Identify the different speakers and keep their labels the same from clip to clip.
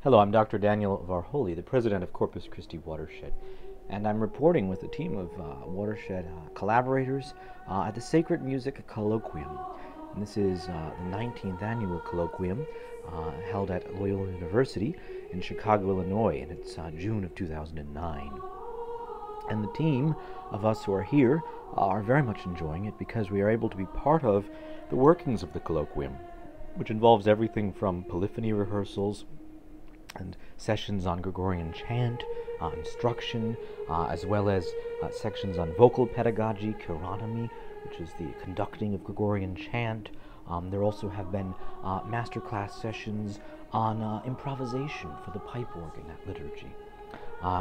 Speaker 1: Hello, I'm Dr. Daniel Varholi, the president of Corpus Christi Watershed, and I'm reporting with a team of Watershed collaborators at the Sacred Music Colloquium. And this is the 19th annual Colloquium held at Loyola University in Chicago, Illinois, and it's June of 2009. And the team of us who are here are very much enjoying it because we are able to be part of the workings of the Colloquium, which involves everything from polyphony rehearsals and sessions on Gregorian chant, instruction, as well as sections on vocal pedagogy, chironomy, which is the conducting of Gregorian chant. There also have been masterclass sessions on improvisation for the pipe organ at liturgy.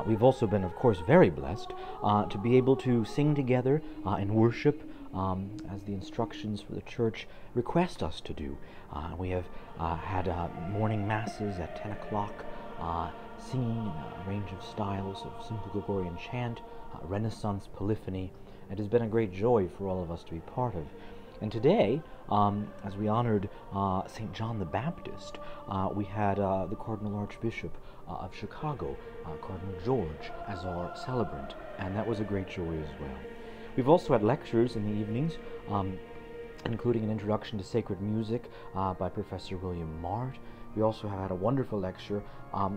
Speaker 1: We've also been, of course, very blessed to be able to sing together in worship as the instructions for the church request us to do. We have had morning masses at 10 o'clock, singing in a range of styles of simple Gregorian chant, Renaissance polyphony. It has been a great joy for all of us to be part of. And today, as we honored St. John the Baptist, we had the Cardinal Archbishop of Chicago, Cardinal George, as our celebrant, and that was a great joy as well. We've also had lectures in the evenings, including an introduction to sacred music by Professor William Mart. We also have had a wonderful lecture,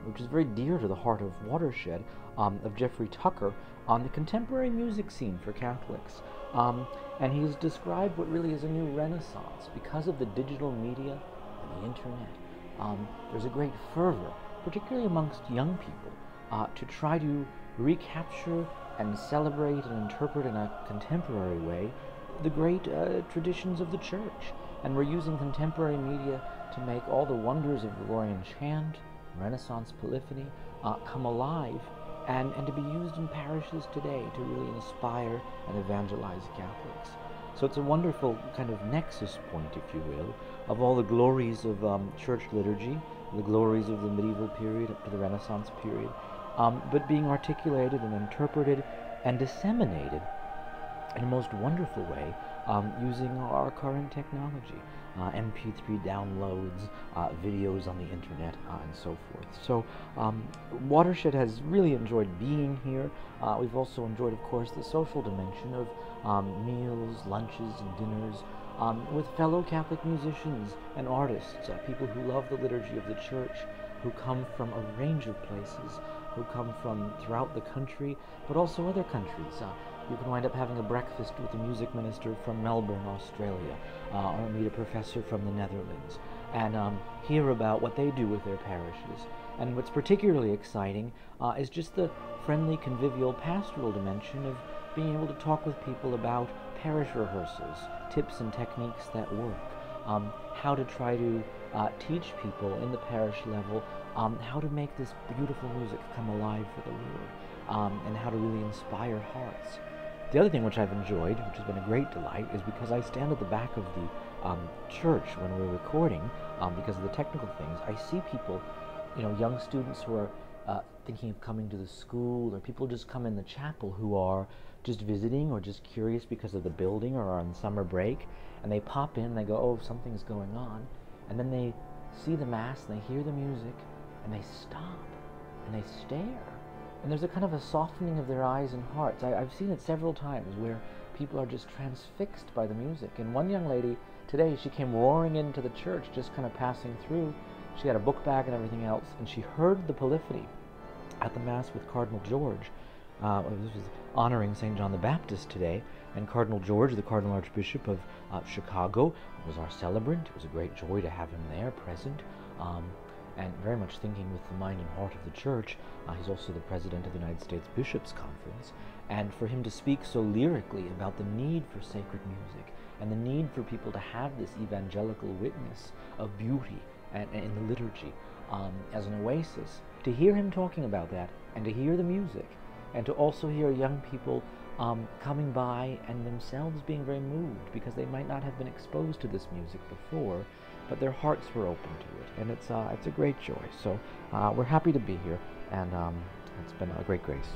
Speaker 1: which is very dear to the heart of Watershed, of Jeffrey Tucker on the contemporary music scene for Catholics. And he's described what really is a new renaissance because of the digital media and the internet. There's a great fervor, particularly amongst young people, to try to recapture and celebrate and interpret in a contemporary way the great traditions of the church. And we're using contemporary media to make all the wonders of Gregorian chant, Renaissance polyphony, come alive and to be used in parishes today to really inspire and evangelize Catholics. So it's a wonderful kind of nexus point, if you will, of all the glories of church liturgy, the glories of the medieval period up to the Renaissance period, but being articulated and interpreted and disseminated in a most wonderful way using our current technology, MP3 downloads, videos on the internet, and so forth. So Watershed has really enjoyed being here. We've also enjoyed, of course, the social dimension of meals, lunches, and dinners with fellow Catholic musicians and artists, people who love the liturgy of the church, who come from a range of places, who come from throughout the country, but also other countries. You can wind up having a breakfast with a music minister from Melbourne, Australia, or meet a professor from the Netherlands, and hear about what they do with their parishes. And what's particularly exciting is just the friendly, convivial, pastoral dimension of being able to talk with people about parish rehearsals, tips and techniques that work, how to try to teach people in the parish level how to make this beautiful music come alive for the Lord, and how to really inspire hearts. The other thing which I've enjoyed, which has been a great delight, is because I stand at the back of the church when we're recording, because of the technical things, I see people, young students who are thinking of coming to the school, or people just come in the chapel who are just visiting or just curious because of the building or are on summer break, and they pop in and they go, oh, something's going on, and then they see the Mass and they hear the music and they stop and they stare. And there's a kind of a softening of their eyes and hearts. I've seen it several times where people are just transfixed by the music. And one young lady today, she came roaring into the church, just kind of passing through. She had a book bag and everything else, and she heard the polyphony at the Mass with Cardinal George. This was honoring St. John the Baptist today, and Cardinal George, the Cardinal Archbishop of Chicago, was our celebrant. It was a great joy to have him there, present. And very much thinking with the mind and heart of the Church. He's also the president of the United States Bishops' Conference, and for him to speak so lyrically about the need for sacred music and the need for people to have this evangelical witness of beauty in the liturgy as an oasis, to hear him talking about that and to hear the music and to also hear young people coming by and themselves being very moved because they might not have been exposed to this music before, but their hearts were open to it, and it's a great joy. So we're happy to be here, and it's been a great grace.